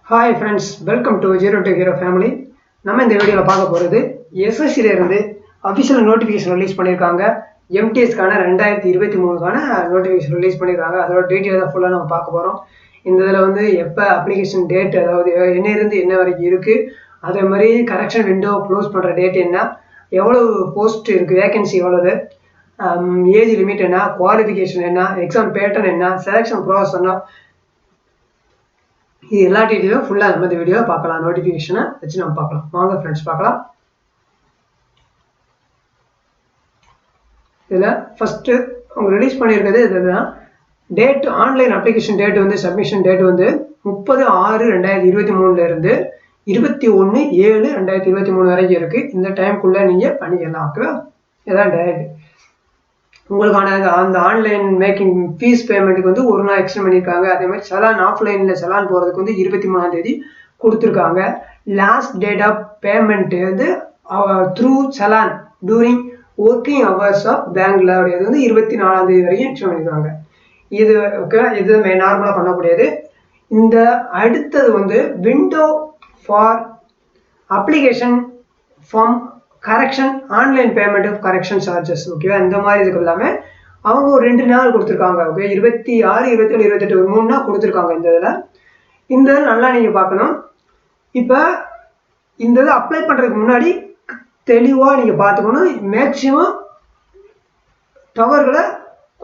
Hi friends, welcome to Zero to Hero family. நம்ம இந்த வீடியோல பார்க்க போறது SSC ல இருந்து official notification ரிலீஸ் பண்ணிருக்காங்க. MTS கான 2023 கான நோட்டிஃபிகேஷன் ரிலீஸ் பண்ணிருக்காங்க. அதோட டீடைல் தான் ஃபுல்லா நம்ம பார்க்க போறோம். இந்த இதுல வந்து எப்ப அப்ளிகேஷன் டேட் அதாவது என்ன இருந்து என்ன வரைக்கும் இருக்கு, அதே மாதிரி கரெக்ஷன் விண்டோ க்ளோஸ் பண்ற டேட் என்ன, எவ்வளவு போஸ்ட் இருக்கு, வேகன்சி எவ்வளவு, ஏஜ் லிமிட் என்ன, குவாலிஃபிகேஷன் என்ன, எக்ஸாம் பேட்டர்ன் என்ன, செலக்ஷன் ப்ராசஸ் என்ன, இது எல்லா டீட்டெயிலும் ஃபுல்லாக நம்ம இந்த வீடியோவில் பார்க்கலாம். நோட்டிஃபிகேஷனை வச்சு நம்ம பார்க்கலாம். வாங்க ஃப்ரெண்ட்ஸ் பார்க்கலாம். இதில் ஃபஸ்ட்டு அவங்க ரிலீஸ் பண்ணியிருக்கிறது இதுதான். டேட் ஆன்லைன் அப்ளிகேஷன் டேட் வந்து சப்மிஷன் டேட் வந்து 30/6/2023 இருந்து 21/7/2023 வரைக்கும் இருக்கு. இந்த டைம்குள்ள நீங்க பண்ணிக்கலாம். ஓகேவா? இதான் டேட். உங்களுக்கான அந்த ஆன்லைன் மேக்கிங் ஃபீஸ் பேமெண்ட்டுக்கு வந்து ஒரு நாள் எக்ஸ்டெண்ட் பண்ணியிருக்காங்க. அதே மாதிரி சலான் ஆஃப்லைனில் சலான் போகிறதுக்கு வந்து 23ஆம் தேதி கொடுத்துருக்காங்க. லாஸ்ட் டேட் ஆஃப் பேமெண்ட் வந்து through challan during working hours of பேங்க்ல அப்படிங்கிறது வந்து 24ஆம் தேதி வரைக்கும் எக்ஸ்டெண்ட் பண்ணியிருக்காங்க. இது ஓகே, இது நார்மலாக பண்ணக்கூடியது. இந்த அடுத்தது வந்து window for application form correction online payment of correction charges. ஓகேவா? இந்த மாதிரி இதுக்கு இல்லாமல் அவங்க ஒரு 2 நாள் கொடுத்துருக்காங்க. ஓகே, 26, 27, 28 ஒரு 3 நாள் கொடுத்துருக்காங்க. இந்த இதில் இந்த நல்லா நீங்கள் பார்க்கணும். இப்போ இந்த இதை அப்ளை பண்ணுறதுக்கு முன்னாடி தெளிவாக நீங்கள் பார்த்துக்கணும். மேக்சிமம் டவர்களை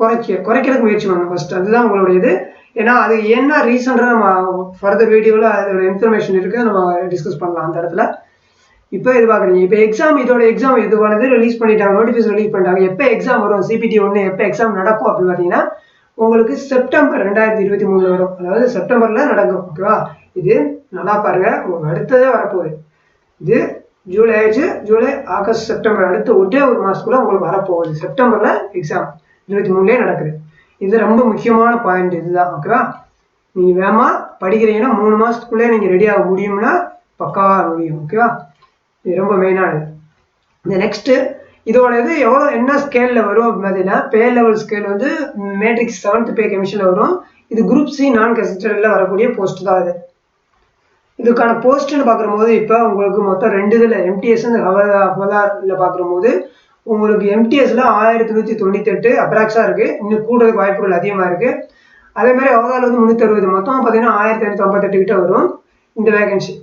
குறைக்கிறதுக்கு முயற்சி பண்ணணும் ஃபர்ஸ்ட். அதுதான் உங்களுடைய இது. ஏன்னா அது என்ன ரீசன்றாக நம்ம ஃபர்தர் வீடியோவில் அதோட இன்ஃபர்மேஷன் இருக்குது, நம்ம டிஸ்கஸ் பண்ணலாம் அந்த இடத்துல. இப்போ இது பார்க்குறீங்க. இப்போ இதோட எக்ஸாம் இதுவானது ரிலீஸ் பண்ணிட்டாங்க, நோட்டிஃபிகேஷன் ரிலீஸ் பண்ணிட்டாங்க. எப்போ எக்ஸாம் வரும், CPT 1 எப்போ எக்ஸாம் நடக்கும் அப்படின்னு பார்த்தீங்கன்னா உங்களுக்கு செப்டம்பர் 2023 வரும். அதாவது செப்டம்பரில் நடக்கும். ஓகேவா? இது நல்லா பாருங்க, உங்களுக்கு அடுத்ததே வரப்போகுது. இது ஜூலை ஆயிடுச்சு. ஜூலை, ஆகஸ்ட், செப்டம்பர் அடுத்த ஒரே ஒரு மாதத்துக்குள்ள உங்களுக்கு வரப்போகுது. செப்டம்பரில் எக்ஸாம் 23லே நடக்குது. இது ரொம்ப முக்கியமான பாயிண்ட் இதுதான். ஓகேவா? நீங்கள் வேகமாக படிக்கிறீங்கன்னா 3 மாதத்துக்குள்ளே நீங்கள் ரெடி ஆக முடியும்னா பக்காவாக முடியும். ஓகேவா? இது ரொம்ப மெயினானது. இந்த நெக்ஸ்ட்டு இதோட இது எவ்வளோ என்ன ஸ்கேலில் வரும் அப்படின்னு பார்த்தீங்கன்னா பே லெவல் ஸ்கேல் வந்து மேட்ரிக்ஸ் 7th பே கமிஷனில் வரும். இது குரூப் சி நான் கன்சிஸ்டரில் வரக்கூடிய போஸ்ட் தான் இது. இதுக்கான போஸ்ட்னு பார்க்கும்போது இப்போ உங்களுக்கு மொத்தம் 2 இதில் MTS ஹவலாரில் பார்க்கும்போது உங்களுக்கு MTSல 1198 அப்ராக்ஸாக இருக்குது. இன்னும் கூடுதல் வாய்ப்புகள் அதிகமாக இருக்குது. அதே மாதிரி ஹவலார் வந்து 360. மொத்தமாக பார்த்தீங்கன்னா 1558 கிட்ட வரும் இந்த வேகன்சி.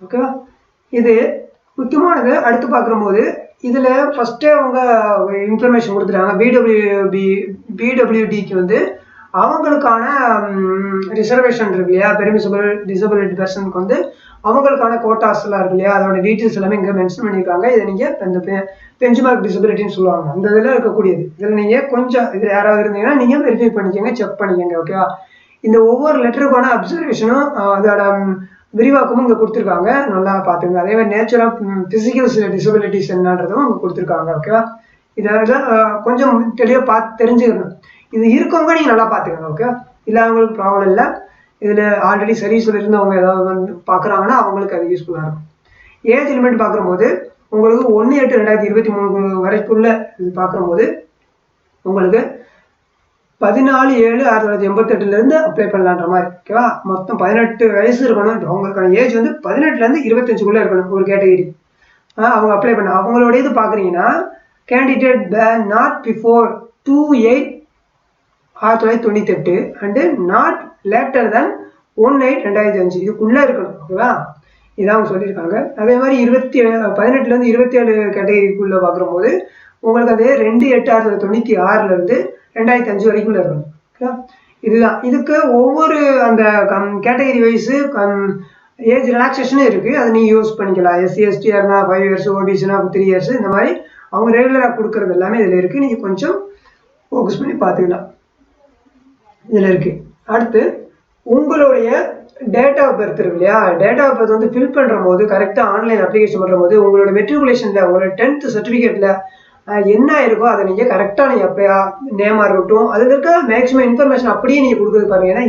ஓகேவா? இது முக்கியமானது. அடுத்து பார்க்கும்போது இதில் ஃபஸ்ட்டே அவங்க இன்ஃபர்மேஷன் கொடுத்துட்டாங்க. பிடபிள்யூடிக்கு வந்து அவங்களுக்கான ரிசர்வேஷன் இருக்கு இல்லையா, பெர்மிசபிள் டிசபிலிட்டி பர்சனுக்கு வந்து அவங்களுக்கான கோட்டாஸ்லாம் இருக்கு இல்லையா, அதோட டீட்டெயில்ஸ் எல்லாமே இங்கே மென்ஷன் பண்ணியிருக்காங்க. இதை நீங்கள் இந்த பெஞ்ச்மார்க் டிசபிலிட்டின்னு சொல்லுவாங்க, அந்த இதில் இருக்கக்கூடியது. இதில் நீங்கள் கொஞ்சம் இதில் யாராவது இருந்தீங்கன்னா நீங்கள் வெரிஃபை பண்ணிக்கோங்க, செக் பண்ணிக்கோங்க. ஓகேவா? இந்த ஒவ்வொரு லெட்டருக்கான அப்சர்வேஷனும் அதோட விரிவாக்கமும் இங்கே கொடுத்துருக்காங்க. நல்லா பார்த்துங்க. அதே மாதிரி நேச்சர் ஆஃப் ஃபிசிக்கல் டிசபிலிட்டிஸ் என்னன்றதும் இங்கே கொடுத்துருக்காங்க. ஓகேவா? இதை கொஞ்சம் தெளிவாக பார்த்து தெரிஞ்சுக்கணும். இது இருக்கவங்க நீங்கள் நல்லா பார்த்துக்கணும். ஓகே, இல்லை அவங்களுக்கு ப்ராப்ளம் இல்லை. இதில் ஆல்ரெடி சர்வீஸில் இருந்தவங்க ஏதாவது வந்து பார்க்குறாங்கன்னா அவங்களுக்கு அது யூஸ்ஃபுல்லாக இருக்கும். ஏஜ் லிமிட் பார்க்கும்போது உங்களுக்கு 1/8/2023 வரைக்குள்ள இது பார்க்கும்போது உங்களுக்கு 14/7/1988 அப்ளை பண்ணலான்ற மாதிரி. ஓகேவா? மொத்தம் 18 வயசு இருக்கணும். அவங்களுக்கான ஏஜ் வந்து 18 to 25 இருக்கணும் ஒரு கேட்டகரி. அவங்க அப்ளை பண்ண அவங்களோட இது பார்க்குறீங்கன்னா candidate not before 2/8/1998 and not later then 1/8/2005 இதுக்குள்ளே இருக்கணும். ஓகேவா? இதான் அவங்க சொல்லியிருக்காங்க. அதே மாதிரி 18 to 27 கேட்டகரிக்குள்ளே பார்க்கும்போது உங்களுக்கு அது 2/8/1996 2005 வரைக்கும் இருக்கணும். ஓகே, இதுதான். இதுக்கு ஒவ்வொரு அந்த கேட்டகரி வைஸு ஏஜ் ரிலாக்ஸேஷனும் இருக்குது. அதை நீங்கள் யூஸ் பண்ணிக்கலாம். SC ST இருந்தால் 5 years, OBCனா 3 years, இந்த மாதிரி அவங்க ரெகுலராக கொடுக்குறது எல்லாமே இதில் இருக்குது. நீங்கள் கொஞ்சம் ஃபோக்கஸ் பண்ணி பார்த்துக்கலாம். இதில் இருக்குது. அடுத்து உங்களுடைய டேட் ஆஃப் பர்த் இருக்கு இல்லையா, டேட் ஆஃப் பர்த் வந்து ஃபில் பண்ணுற போது கரெக்டாக ஆன்லைன் அப்ளிகேஷன் பண்ணுற போது உங்களோட மெட்ரிகுலேஷனில் உங்களோட 10th சர்டிஃபிகேட்டில் என்ன இருக்கோ அதை நீங்கள் கரெக்டாக நீங்கள் அப்படியே நேமாக இருக்கட்டும், அதில் இருக்க மேக்ஸிமம் இன்ஃபர்மேஷன் அப்படியே நீங்கள் கொடுக்குறது பாருங்க. ஏன்னா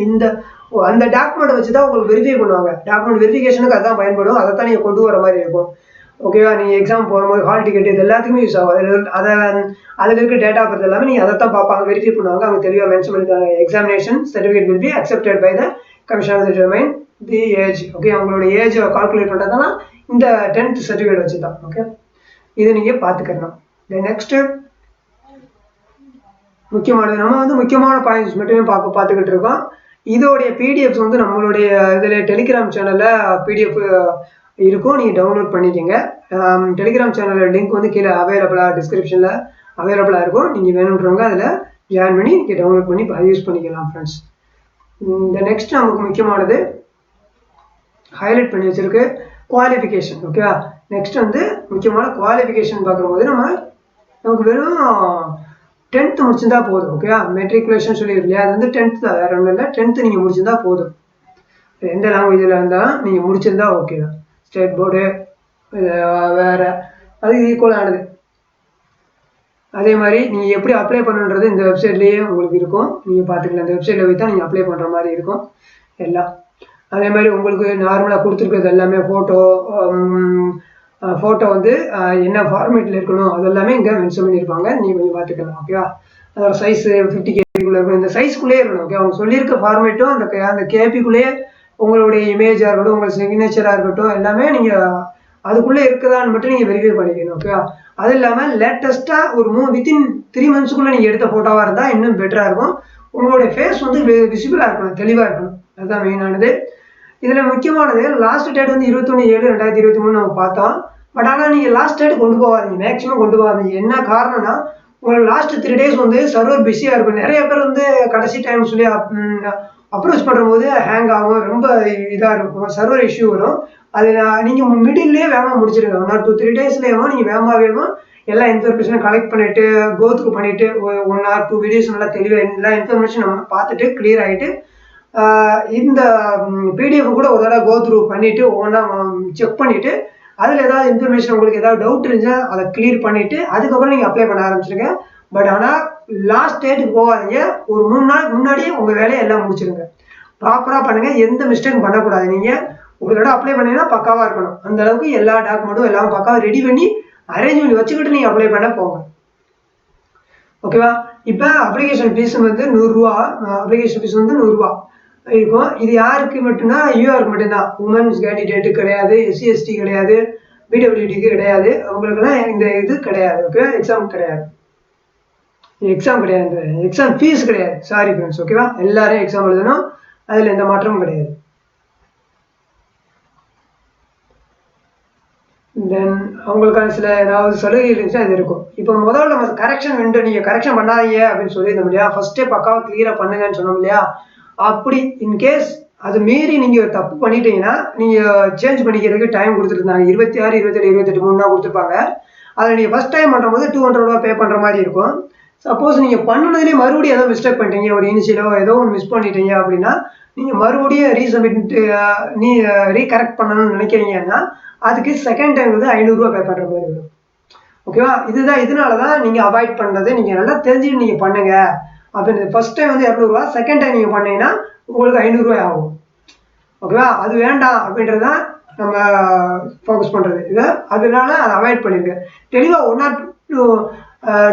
அந்த டாக்குமெண்ட் வச்சு தான் உங்களுக்கு வெரிஃபை பண்ணுவாங்க. டாக்குமெண்ட் வெரிஃபிகேஷனுக்கு அதான் பயன்படும். அதை தான் நீங்கள் கொண்டு வர மாதிரி இருக்கும். ஓகேவா? நீங்கள் எக்ஸாம் போகும்போது ஹால் டிக்கெட் இது எல்லாத்துக்குமே யூஸ் ஆகும். அதில் இருக்க டேட்டா பற்றி எல்லாமே நீங்கள் அதை தான் பார்ப்பாங்க, வெரிஃபை பண்ணுவாங்க. அவங்க தெளிவாக மென்ஷன் பண்ணியிருக்காங்க. Examination certificate will be accepted by the commission of the domain the age. Okay, அவங்களோட ஏஜ் கால்குலேட் பண்ணுறதுனா இந்த 10th சர்டிஃபிகேட் வச்சு தான். ஓகே, இது நீங்கள் பார்த்துக்கணும். நெக்ஸ்ட்டு முக்கியமானது, நம்ம வந்து முக்கியமான பாயிண்ட்ஸ் மட்டுமே பார்த்துக்கிட்டு இருக்கோம். இதோடைய பிடிஎஃப்ஸ் வந்து நம்மளுடைய இதில் டெலிகிராம் சேனலில் பிடிஎஃப் இருக்கும், நீங்கள் டவுன்லோட் பண்ணிக்கோங்க. டெலிகிராம் சேனலில் லிங்க் வந்து கீழே அவைலபிளாக டிஸ்கிரிப்ஷனில் அவைலபிளாக இருக்கும். நீங்கள் வேணுன்றவங்க அதில் ஜாயின் பண்ணி நீங்கள் டவுன்லோட் பண்ணி யூஸ் பண்ணிக்கலாம் ஃப்ரெண்ட்ஸ். இந்த நெக்ஸ்ட் நமக்கு முக்கியமானது ஹைலைட் பண்ணி வச்சிருக்கு குவாலிஃபிகேஷன். ஓகேவா, நெக்ஸ்ட் வந்து முக்கியமான குவாலிஃபிகேஷன் பார்க்கும்போது நமக்கு வெறும் 10th முடிச்சிருந்தா போதும். ஓகேவா, மெட்ரிகுலேஷன் சொல்லியிருக்கு இல்லையா, அது வந்து 10th தான், வேற ஒன்றும் இல்லை. 10th நீங்கள் முடிச்சிருந்தா போதும். எந்த லாங்குவேஜில் இருந்தாலும் நீங்கள் முடிச்சிருந்தா ஓகே தான். ஸ்டேட் போர்டு வேறு அது ஈக்குவலானது. அதே மாதிரி நீங்கள் எப்படி அப்ளை பண்ணுன்றது இந்த வெப்சைட்லேயே உங்களுக்கு இருக்கும், நீங்கள் பார்த்துக்கலாம். இந்த வெப்சைட்டில் போய் தான் நீங்கள் அப்ளை பண்ணுற மாதிரி இருக்கும் எல்லாம். அதே மாதிரி உங்களுக்கு நார்மலாக கொடுத்துருக்கிறது எல்லாமே ஃபோட்டோ வந்து என்ன ஃபார்மேட்டில் இருக்கணும் அதெல்லாமே இங்கே மென்ஷன் பண்ணியிருப்பாங்க, நீங்கள் கொஞ்சம் பார்த்துக்கலாம். ஓகேவா, அதோட சைஸு 50 KB இருக்கும். இந்த சைஸ்க்குள்ளேயே இருக்கணும். ஓகே, அவங்க சொல்லியிருக்க ஃபார்மேட்டும் அந்த கேபிக்குள்ளேயே உங்களுடைய இமேஜாக இருக்கட்டும், உங்கள் சிக்னேச்சராக இருக்கட்டும், எல்லாமே நீங்கள் அதுக்குள்ளே இருக்குதான்னு மட்டும் நீங்கள் வெரிஃபை பண்ணிக்கணும். ஓகேவா, அது இல்லாமல் லேட்டஸ்ட்டாக ஒரு வித்தின் 3 monthsக்குள்ளே நீங்கள் எடுத்த ஃபோட்டோவாக இருந்தால் இன்னும் பெட்டராக இருக்கும். உங்களுடைய ஃபேஸ் வந்து விசிபிளாக இருக்கணும், தெளிவாக இருக்கணும். அதுதான் மெயினானது. இதில் முக்கியமானது லாஸ்ட் டேட் வந்து 21/7/2023 நம்ம பார்த்தோம். பட் ஆனால் நீங்கள் லாஸ்ட் டேட் கொண்டு போகாதீங்க, மேக்ஸிமம் கொண்டு போகாதீங்க. என்ன காரணம்னா உங்களுக்கு லாஸ்ட் 3 days வந்து சர்வர் பிஸியாக இருக்கும். நிறைய பேர் வந்து கடைசி டைம் சொல்லி அப்ரோச் பண்ணும்போது ஹேங் ஆகும், ரொம்ப இதாக இருக்கும், சர்வர் இஷ்யூ வரும். அது நீங்கள் மிடில்லே வேகமாக முடிச்சிருங்க. 1 or 2 daysலேயும் நீங்கள் வேகமாகவேவும் எல்லா இன்ஃபர்மேஷனும் கலெக்ட் பண்ணிவிட்டு கோத்ரூ பண்ணிவிட்டு 1 or 2 வீடியோஸ் நல்லா தெளிவாக எல்லா இன்ஃபர்மேஷன் நம்ம பார்த்துட்டு கிளியர் ஆகிட்டு இந்த பிடிஎஃப் கூட ஒரு தடவை கோத்ரூ பண்ணிவிட்டு ஒவ்வொன்றா செக் பண்ணிவிட்டு அதில் ஏதாவது இன்ஃபர்மேஷன் உங்களுக்கு ஏதாவது டவுட் இருந்துச்சுன்னா அதை கிளியர் பண்ணிவிட்டு அதுக்கப்புறம் நீங்கள் அப்ளை பண்ண ஆரம்பிச்சிருங்க. பட் ஆனால் லாஸ்ட் டேட்டுக்கு போகாதீங்க. ஒரு 3 நாளுக்கு முன்னாடியே உங்கள் வேலையை எல்லாம் முடிச்சிருங்க. ப்ராப்பராக பண்ணுங்கள், எந்த மிஸ்டேக்கும் பண்ணக்கூடாது. நீங்கள் ஒரு தடவை அப்ளை பண்ணீங்கன்னா பக்காவாக இருக்கணும். அந்த அளவுக்கு எல்லா டாக்குமெண்ட்டும் எல்லாம் பக்காவாக ரெடி பண்ணி அரேஞ்ச் பண்ணி வச்சுக்கிட்டு நீங்கள் அப்ளை பண்ண போங்க. ஓகேவா, இப்போ அப்ளிகேஷன் ஃபீஸ் வந்து 100 ரூபா. அப்ளிகேஷன் ஃபீஸ் வந்து 100 ரூபா இருக்கும். இது யாருக்கு மட்டும்னா யூஆருக்கு மட்டும்தான். உமன்ஸ் கேண்டிடேட்டு கிடையாது, SC/ST கிடையாது, பிடபிள்யூடிக்கு கிடையாது. அவங்களுக்குலாம் இந்த இது கிடையாது. ஓகே, எக்ஸாம் கிடையாது, எக்ஸாம் ஃபீஸ் கிடையாது. Sorry friends. ஓகேவா, எல்லாரும் எக்ஸாம் எழுதணும், அதில் எந்த மாற்றமும் கிடையாது. தென் அவங்களுக்கான சில ஏதாவது சலுகை இருந்துச்சுன்னா அது இருக்கும். இப்போ முதல்ல நம்ம கரெக்ஷன் வேண்டும், நீங்கள் கரெக்ஷன் பண்ணாதீங்க அப்படின்னு சொல்லியிருந்தோம் இல்லையா, ஃபர்ஸ்டே பக்காவாக கிளியராக பண்ணுங்கன்னு சொன்னோம் இல்லையா. அப்படி இன்கேஸ் அது மீறி நீங்கள் தப்பு பண்ணிட்டீங்கன்னா நீங்கள் சேஞ்ச் பண்ணிக்கிறதுக்கு டைம் கொடுத்துருந்தாங்க. 26, 27, 28, 3 நாள் கொடுத்துருப்பாங்க. அதில் நீங்கள் ஃபஸ்ட் டைம் பண்ணும்போது 200 ரூபா பே பண்ணுற மாதிரி இருக்கும். சப்போஸ் நீங்கள் பண்ணுனதுலேயே மறுபடியும் ஏதோ மிஸ்டேக் பண்ணிட்டீங்க, ஒரு இனிஷியலோ ஏதோ ஒன்று மிஸ் பண்ணிட்டீங்க அப்படின்னா நீங்கள் மறுபடியும் ரீகரெக்ட் பண்ணணும்னு நினைக்கிறீங்கன்னா அதுக்கு செகண்ட் டைம் வந்து 500 ரூபா பே பண்ணுற மாதிரி வரும். ஓகேவா, இதனால தான் நீங்கள் அவாய்ட் பண்ணுறது. நீங்கள் நல்லா தெரிஞ்சுட்டு நீங்கள் பண்ணுங்க அப்படின்னு. ஃபர்ஸ்ட் டைம் வந்து 200 ரூபா, செகண்ட் டைம் நீங்கள் பண்ணீங்கன்னா உங்களுக்கு 500 ரூபாய் ஆகும். ஓகேவா, அது வேண்டாம் அப்படின்றது தான் நம்ம ஃபோக்கஸ் பண்ணுறது. அதனால அதை அவாய்ட் பண்ணிடுங்க. தெளிவாக 1 or 2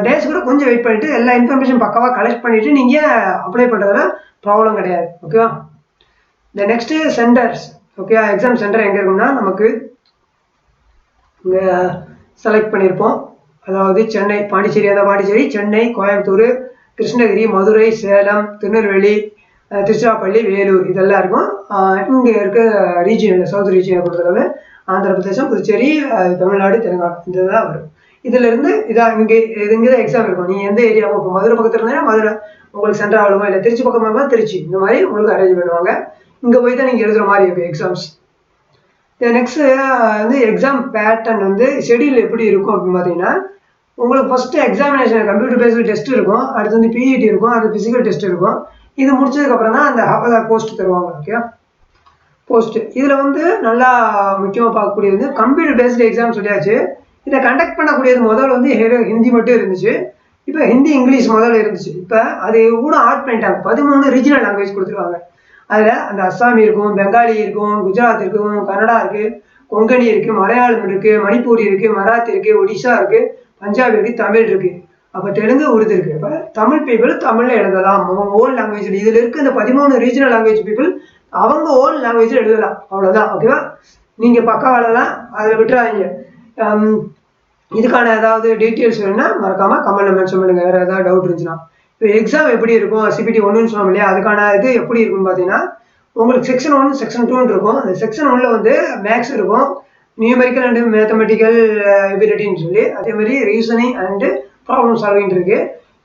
days கூட கொஞ்சம் வெயிட் பண்ணிவிட்டு எல்லா இன்ஃபர்மேஷன் பக்காவாக கலெக்ட் பண்ணிவிட்டு நீங்கள் அப்ளை பண்ணுறதுல ப்ராப்ளம் கிடையாது. ஓகேவா, இந்த நெக்ஸ்ட்டு சென்டர்ஸ். ஓகேவா, எக்ஸாம் சென்டர் எங்கே இருக்குன்னா நமக்கு இங்கே செலக்ட் பண்ணியிருப்போம். அதாவது சென்னை, பாண்டிச்சேரி, பாண்டிச்சேரி, சென்னை, கோயம்புத்தூர், கிருஷ்ணகிரி, மதுரை, சேலம், திருநெல்வேலி, திருச்சிராப்பள்ளி, வேலூர் இதெல்லாம் இருக்கும். இங்கே இருக்க ரீஜியனில் சவுத் ரீஜியனை பொறுத்தளவு ஆந்திர பிரதேசம், புதுச்சேரி, தமிழ்நாடு, தெலுங்கானா இதுதான் வரும். இதிலிருந்து இங்கே தான் எக்ஸாம் இருக்கும். நீங்கள் எந்த ஏரியாவும் இப்போ மதுரை பக்கத்தில் இருந்தீங்கன்னா மதுரை உங்களுக்கு சென்டர் ஆகணுமா, இல்லை திருச்சி பக்கமாக இருந்தால் திருச்சி, இந்த மாதிரி உங்களுக்கு அரேஞ்ச் பண்ணுவாங்க. இங்கே போய் தான் நீங்கள் எழுதுகிற மாதிரி இருக்கும் எக்ஸாம்ஸ். நெக்ஸ்ட்டு வந்து எக்ஸாம் பேட்டர்ன் வந்து ஷெடியூல் எப்படி இருக்கும் அப்படின்னு பார்த்தீங்கன்னா உங்களுக்கு first examination computer based test இருக்கும், அடுத்து வந்து பிஇடி இருக்கும், அடுத்து ஃபிசிக்கல் டெஸ்ட் இருக்கும். இது முடிச்சதுக்கப்புறம் தான் அந்த ஹாஃப் போஸ்ட் தருவாங்க. ஓகே, போஸ்ட் இதில் வந்து நல்லா முக்கியமாக பார்க்கக்கூடியது வந்து கம்ப்யூட்டர் பேஸ்டு எக்ஸாம் சொல்லியாச்சு. இதை கண்டக்ட் பண்ணக்கூடியது முதல்ல வந்து ஹிந்தி மட்டும் இருந்துச்சு. இப்போ ஹிந்தி, இங்கிலீஷ் முதல்ல இருந்துச்சு. இப்போ அது கூட ஆட் பண்ணிட்டாங்க, 13 ரீஜனல் லாங்குவேஜ் கொடுத்துருவாங்க. அதில் அந்த அஸ்ஸாமி இருக்கும், பெங்காலி இருக்கும், குஜராத் இருக்கும், கன்னடா இருக்குது, கொங்கணி இருக்குது, மலையாளம் இருக்குது, மணிப்பூரி இருக்குது, மராத்தி இருக்குது, ஒடிஷா இருக்குது, பஞ்சாபி இருக்குது, தமிழ் இருக்குது, அப்போ தெலுங்கு, உருது இருக்குது. இப்போ தமிழ் பீப்புள் தமிழில் எழுதலாம் அவங்க ஓன் லாங்குவேஜில். இதில் இருக்க இந்த 13 ரீஜனல் லாங்குவேஜ் பீப்புள் அவங்க ஓன் லாங்குவேஜில் எழுதலாம், அவ்வளோதான். ஓகேவா? நீங்கள் பக்காவாக எழுதலாம், அதில் விட்டுறாதீங்க. இதுக்கான ஏதாவது டீட்டெயில்ஸ் வேணும்னா மறக்காமல் கமெண்ட்ல மென்ஷன் பண்ணுங்கள், வேறு ஏதாவது டவுட் இருந்துச்சுன்னா. இப்போ எக்ஸாம் எப்படி இருக்கும், CPT 1ன்னு சொன்னோம் இல்லையா, அதுக்கான இது எப்படி இருக்குன்னு பார்த்தீங்கன்னா, உங்களுக்கு செக்ஷன் 1 செக்ஷன் 2 இருக்கும். அந்த செக்ஷன் 1ல் வந்து மேக்ஸ் இருக்கும், நியூமெரிக்கல் அண்ட் மேத்தமெட்டிக்கல் எபிலிட்டின்னு சொல்லி, அதே மாதிரி ரீசனிங் அண்டு ப்ராப்ளம் சால்விங் இருக்கு.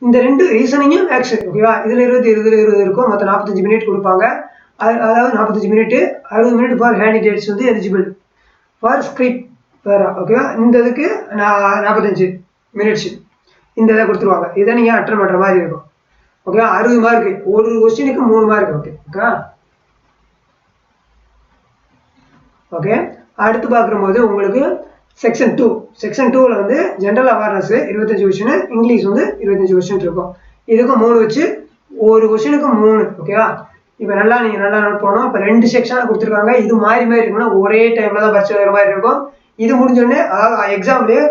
இந்த 2 ரீசனிங்கும் மேக்ஸ், ஓகேவா? இதில் 20 இருக்கும், மொத்தம் 45 மினிட் கொடுப்பாங்க. அதாவது 45 மினிட், 60 மினிட் ஃபார் கேண்டிடேட்ஸ் வந்து எலிஜிபிள் ஃபார் ஸ்கிரிப்ட் வேறு, ஓகேவா? இந்த இதுக்கு 45 மினிட்ஸ் இந்த இதை கொடுத்துருவாங்க. இதை நீங்கள் அட்டன் பண்ணுற மாதிரி இருக்கும், ஓகேவா? 60 மார்க்கு, ஒரு கொஸ்டினுக்கு 3 மார்க். ஓகே. ஓகே, அடுத்து பார்க்கும்போது உங்களுக்கு செக்ஷன் 2. செக்ஷன் 2ல் வந்து ஜென்ரல் அவேர்னஸ் 25 கொஸ்டின், இங்கிலீஷ் வந்து 25 கொஸ்டின் இருக்கும். இதுக்கும் 3 வச்சு ஒரு கொஸ்டினுக்கு 3, ஓகேவா? இப்போ நீங்கள் நல்லா நோட் பண்ணணும். இப்போ 2 செக்ஷனாக கொடுத்துருக்காங்க. இது மாறி இருக்குன்னா ஒரே டைமில் தான் பரிச்சை வர மாதிரி இருக்கும். இது முடிஞ்சோடனே, அதாவது எக்ஸாம்லேயே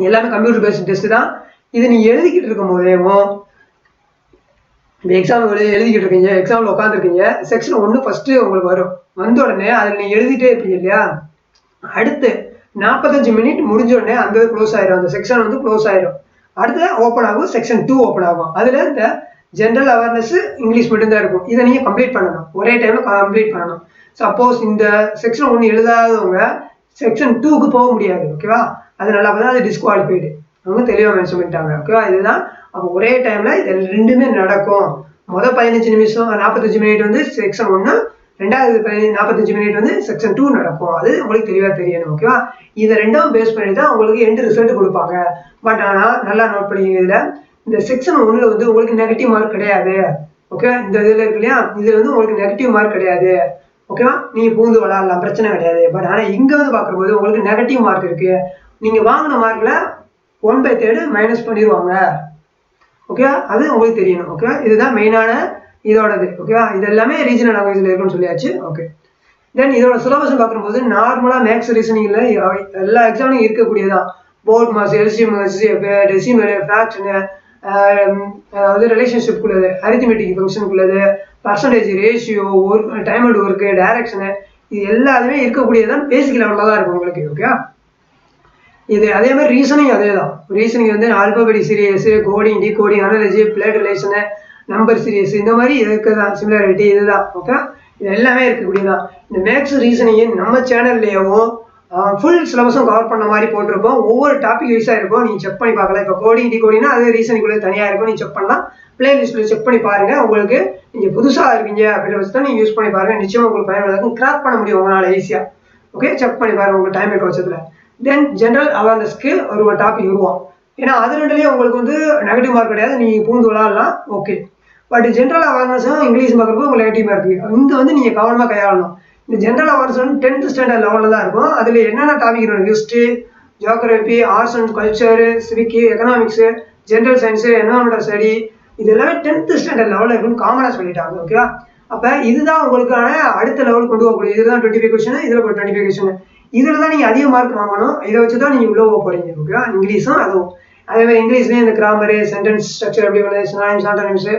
எல்லாமே கம்ப்யூட்டர் பேஸ்ட் டெஸ்ட் தான். இது நீங்கள் எழுதிக்கிட்டு இருக்கும் போதேவும், இந்த எக்ஸாம் எழுதிக்கிட்டு இருக்கீங்க, எக்ஸாமில் உட்காந்துருக்கீங்க, செக்ஷன் 1 ஃபஸ்ட்டு உங்களுக்கு வரும். வந்த உடனே அதில் நீங்கள் எழுதிட்டே இருப்பீங்க இல்லையா, அடுத்து 45 மினிட் முடிஞ்ச உடனே அந்த க்ளோஸ் ஆயிரும், அந்த செக்ஷன் வந்து க்ளோஸ் ஆயிரும். அடுத்து ஓப்பன் ஆகும், செக்ஷன் 2 ஓப்பன் ஆகும். அதில் இந்த ஜென்ரல் அவேர்னஸ் இங்கிலீஷ் மட்டும்தான் இருக்கும். இதை நீங்கள் கம்ப்ளீட் பண்ணணும், ஒரே டைமில் கம்ப்ளீட் பண்ணணும். சப்போஸ் இந்த செக்ஷன் 1 எழுதாதவங்க செக்ஷன் 2க்கு போக முடியாது, ஓகேவா? அதனால அப்போ அது டிஸ்குவாலிஃபைடு, அவங்க தெளிவாக மென்ஷன் பண்ணிட்டாங்க, ஓகேவா? இதுதான். அப்போ ஒரே டைமில் இது 2மே நடக்கும். முதல் 15 நிமிஷம் 45 மினிட் வந்து செக்ஷன் 1, ரெண்டாவது 45 மினிட் வந்து செக்ஷன் 2 நடக்கும். அது உங்களுக்கு தெளிவாக தெரியணும், ஓகேவா? இதை ரெண்டும் பேஸ் பண்ணி தான் உங்களுக்கு எண்ட் ரிசல்ட் கொடுப்பாங்க. பட் ஆனால் நல்லா நோட் பண்ணிங்க, இதில் இந்த செக்ஷன் 1ல் வந்து உங்களுக்கு நெகட்டிவ் மார்க் கிடையாது, ஓகே? இந்த இதில் இருக்கு இல்லையா, இதில் வந்து உங்களுக்கு நெகட்டிவ் மார்க் கிடையாது, ஓகேவா? நீங்கள் பூந்து விளாடலாம், பிரச்சனை கிடையாது. பட் ஆனால் இங்கே வந்து பார்க்கும்போது உங்களுக்கு நெகட்டிவ் மார்க் இருக்குது. நீங்கள் வாங்கின மார்க்கில் 1/3 மைனஸ் பண்ணிடுவாங்க, ஓகே? அது உங்களுக்கு தெரியணும், ஓகே? இதுதான் மெயினான இதோடது, ஓகேவா? இது எல்லாமே ரீஜனல் லாங்குவேஜில் இருக்குன்னு சொல்லியாச்சு, ஓகே? தென் இதோட சிலபஸ் பார்க்கும்போது நார்மலாக மேக்ஸ் ரீசனிங்கில் எல்லா எக்ஸாம்லையும் இருக்கக்கூடியதான். BODMAS, LCM, decimal, fraction, அதாவது ரிலேஷன்ஷிப்குள்ளது, அரித்மெட்டிக் ஃபங்க்ஷனுக்குள்ளது, percentage, ratio, work, time and work, direction, இது எல்லாத்துமே இருக்கக்கூடியதான். பேசிக் லெவலில் தான் இருக்கும் உங்களுக்கு, ஓகே? இது அதே மாதிரி ரீசனிங் அதே தான். ரீசனிங் வந்து alphabetic series, coding, decoding, analogy, blood relation, number series, இந்த மாதிரி இதுக்கு தான் சிமிலாரிட்டி, இதுதான், ஓகே? இது எல்லாமே இருக்கக்கூடியதான். இந்த மேக்ஸ் ரீசனிங் நம்ம சேனல்லையும் ஃபுல் சிலபஸும் கவர் பண்ண மாதிரி போட்டிருப்போம். ஒவ்வொரு டாபிக் வைஸாக இருக்கும், நீங்கள் செக் பண்ணி பார்க்கலாம். இப்போ கோடிங், டிகோடிங்னா அது ரீசனிங்குள்ளே தனியாக இருக்கும், நீங்கள் செக் பண்ணலாம். பிளேலிஸ்ட்டில் செக் பண்ணி பாருங்கள். உங்களுக்கு நீங்கள் புதுசாக இருக்கீங்க அப்படின்ற வச்சு தான் நீங்கள் யூஸ் பண்ணி பாருங்கள். நிச்சயமாக உங்களுக்கு பயனுள்ளதாக கிராக் பண்ண முடியும் உங்களால் ஈஸியாக, ஓகே? செக் பண்ணி பாருங்கள் உங்களுக்கு டைம் இருக்க பட்சத்தில். தென் ஜென்ரல் அவேர்னஸ்க்கு ஒரு டாபிக் வருவோம். ஏன்னா அது ரெண்டுலேயும் உங்களுக்கு வந்து நெகட்டிவ் மார்க் கிடையாது, நீங்கள் பூந்து விளாடலாம், ஓகே? பட் ஜென்ரல் அவேர்னஸும் இங்கிலீஷ் பார்க்குறப்போ உங்களுக்கு நெகட்டிவ் மார்க் இருக்குது. இங்கே வந்து நீங்கள் கவனமாக கையாளணும். இந்த ஜென்ரல் அவேர்னஸ் வந்து 10th ஸ்டாண்டர்ட் லெவலில் தான் இருக்கும். அதில் என்னென்ன டாபிக் இருக்கும், history, geography, arts and culture, civic, economics, general science, environmental study, இது எல்லாமே 10th ஸ்டாண்டர்ட் லெவலில் இருக்குன்னு காமனாக சொல்லிட்டாங்க, ஓகேவா? அப்போ இதுதான் உங்களுக்கான அடுத்த லெவல் கொண்டு போகக்கூடிய, இதுதான் 25 கொஸ்டின், இதில் ஒரு 25 கொஸ்டின், இதில் தான் நீங்கள் அதிக மார்க் வாங்கணும். இதை வச்சு தான் நீங்கள் உள்ளே போக போகிறீங்க, ஓகேவா? இங்கிலீஷும் அதுவும் அதே மாதிரி இங்கிலீஷ்லேயே இந்த கிராமரு, சென்டென்ஸ் ஸ்ட்ரக்சர் எப்படி பண்ணுறது, சினானிம்ஸ், ஆண்டோனிம்ஸு,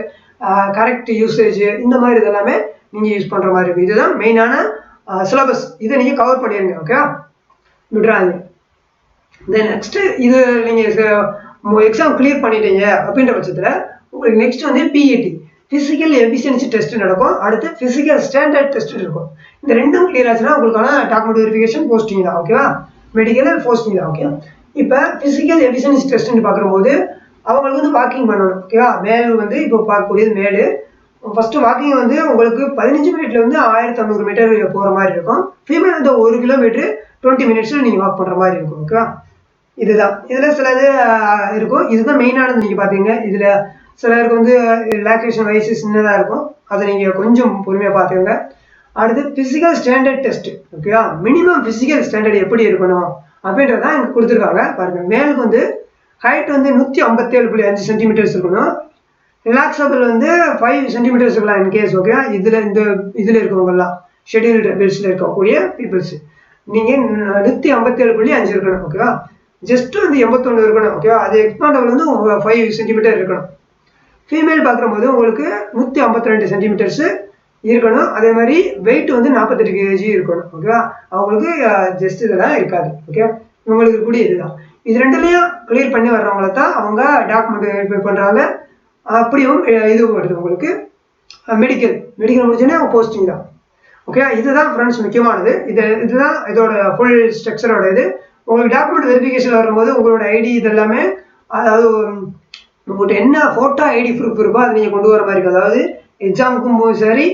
கரெக்ட் யூசேஜ், இந்த மாதிரி இதெல்லாமே நீங்கள் யூஸ் பண்ணுற மாதிரி இருக்கும். இதுதான் மெயினான சிலபஸ். இதை நீங்கள் கவர் பண்ணிடுங்க, ஓகே? விட்றாங்க. தென் நெக்ஸ்ட்டு இது நீங்கள் எக்ஸாம் கிளியர் பண்ணிட்டீங்க அப்படின்ற பட்சத்தில் உங்களுக்கு நெக்ஸ்ட் வந்து பிஇடி, ஃபிசிக்கல் எஃபிஷியன்சி டெஸ்ட் நடக்கும். அடுத்து ஃபிசிக்கல் ஸ்டாண்டர்ட் டெஸ்ட் இருக்கும். இந்த ரெண்டும் கிளியர் ஆச்சுன்னா உங்களுக்கான டாக்குமெண்ட் வெரிஃபிகேஷன் போஸ்டிங் தான், ஓகேவா? மெடிக்கல் போஸ்டிங் தான், ஓகே? இப்போ ஃபிசிக்கல் எஃபிஷியன்சி டெஸ்ட்னு பார்க்கும்போது அவங்களுக்கு வந்து வாக்கிங் பண்ணணும், ஓகேவா? மேல் வந்து இப்போ பார்க்கக்கூடியது மேலு. ஃபஸ்ட்டு வாக்கிங் வந்து உங்களுக்கு 15 மினிட்ல வந்து 1500 மீட்டர் போகிற மாதிரி இருக்கும். ஃபீமேல் வந்து 1 கிலோமீட்டர் 20 மினிட்ஸில் நீங்கள் வாக் பண்ணுற மாதிரி இருக்கும், ஓகேவா? இதுதான். இதில் சில இது இருக்கும். இதுதான் மெயினானது. நீங்கள் பார்த்தீங்க, இதில் சிலருக்கு வந்து ரிலாக்ஸேஷன் வயசு சின்னதாக இருக்கும், அதை நீங்கள் கொஞ்சம் பொறுமையாக பார்த்துக்கோங்க. அடுத்து ஃபிசிக்கல் ஸ்டாண்டர்ட் டெஸ்ட், ஓகேவா? மினிமம் ஃபிசிக்கல் ஸ்டாண்டர்ட் எப்படி இருக்கணும் அப்படின்றதான் இங்கே கொடுத்துருக்காங்க பாருங்கள். மேலுக்கு வந்து ஹைட் வந்து 157.5 சென்டிமீட்டர்ஸ் இருக்கணும். ரிலாக்ஸபிள் வந்து 5 சென்டிமீட்டர்ஸ் இருக்கலாம் இன்கேஸ், ஓகே? இதில் இருக்கவங்கலாம் ஷெட்யூல்டு பெல்ஸில் இருக்கக்கூடிய பீப்புள்ஸ் நீங்கள் 157.5 இருக்கணும், ஓகேவா? ஜஸ்ட் வந்து 81 இருக்கணும், ஓகேவா? அது எக்ஸ்பாண்டபிள் வந்து 5 சென்டிமீட்டர் இருக்கணும். ஃபீமேல் பார்க்குற போது உங்களுக்கு 152 சென்டிமீட்டர்ஸு இருக்கணும். அதே மாதிரி வெயிட் வந்து 48 kg இருக்கணும். ஓகேவா? அவங்களுக்கு ஜஸ்ட் இதெல்லாம் இருக்காது. ஓகே, இவங்களுக்கு கூடிய இதுதான். இது ரெண்டுலையும் கிளியர் பண்ணி வர்றவங்கள தான் அவங்க டாக்குமெண்ட் வெரிஃபை பண்ணுறாங்க. அப்படியும் இது வருது உங்களுக்கு மெடிக்கல் முடிச்சோன்னே அவங்க போஸ்டிங் தான். ஓகே, இதுதான் ஃப்ரெண்ட்ஸ் முக்கியமானது. இதுதான் இதோட ஃபுல் ஸ்ட்ரக்சரோட இது. உங்களுக்கு டாக்குமெண்ட் வெரிஃபிகேஷன் வரும்போது உங்களோட ஐடி இதெல்லாமே, அதாவது உங்கள்கிட்ட என்ன ஃபோட்டோ ஐடி ப்ரூஃப் இருக்கோ அதை நீங்கள் கொண்டு வர மாதிரி இருக்கும். அதாவது எக்ஸாமுக்கும் சரி,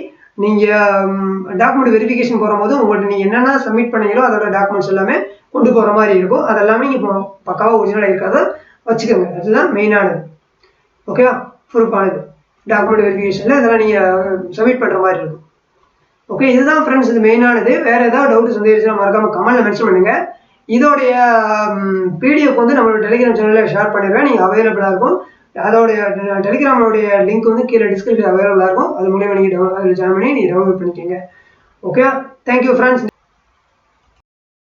நீங்கள் டாக்குமெண்ட் வெரிஃபிகேஷன் போகும்போது உங்கள்கிட்ட நீங்கள் என்னென்ன சப்மிட் பண்ணீங்களோ அதோட டாக்குமெண்ட்ஸ் எல்லாமே கொண்டு போகிற மாதிரி இருக்கும். அதெல்லாமே இப்போ பக்காவாக ஒரிஜினலாக இருக்காத வச்சுக்கோங்க. அதுதான் மெயினானது. ஓகேவா? ப்ரூஃபானது டாக்குமெண்ட் வெரிஃபிகேஷனில் இதெல்லாம் நீங்கள் சப்மிட் பண்ணுற மாதிரி இருக்கும். ஓகே, இதுதான் ஃப்ரெண்ட்ஸ் இது மெயினானது. வேறு ஏதாவது டவுட்ஸ் வந்துருச்சுன்னா மறக்காமல் கமெண்ட்டில் மென்ஷன் பண்ணுங்கள். இதோடைய பிடிஎஃப் வந்து நம்மளோட டெலிகிராம் சேனலில் ஷேர் பண்ணிடுவேன். நீங்கள் அவைலபிளாக இருக்கும். அதோடைய டெலிகிராமோடைய லிங்க் வந்து கீழே டிஸ்கிரிப்ஷன் அவைலபிளாக இருக்கும். அது மூலியமாக நீங்கள் அதில் ஜாயின் பண்ணி நீங்கள் டவுன்லோட் பண்ணிக்கோங்க. Okay, thank you friends.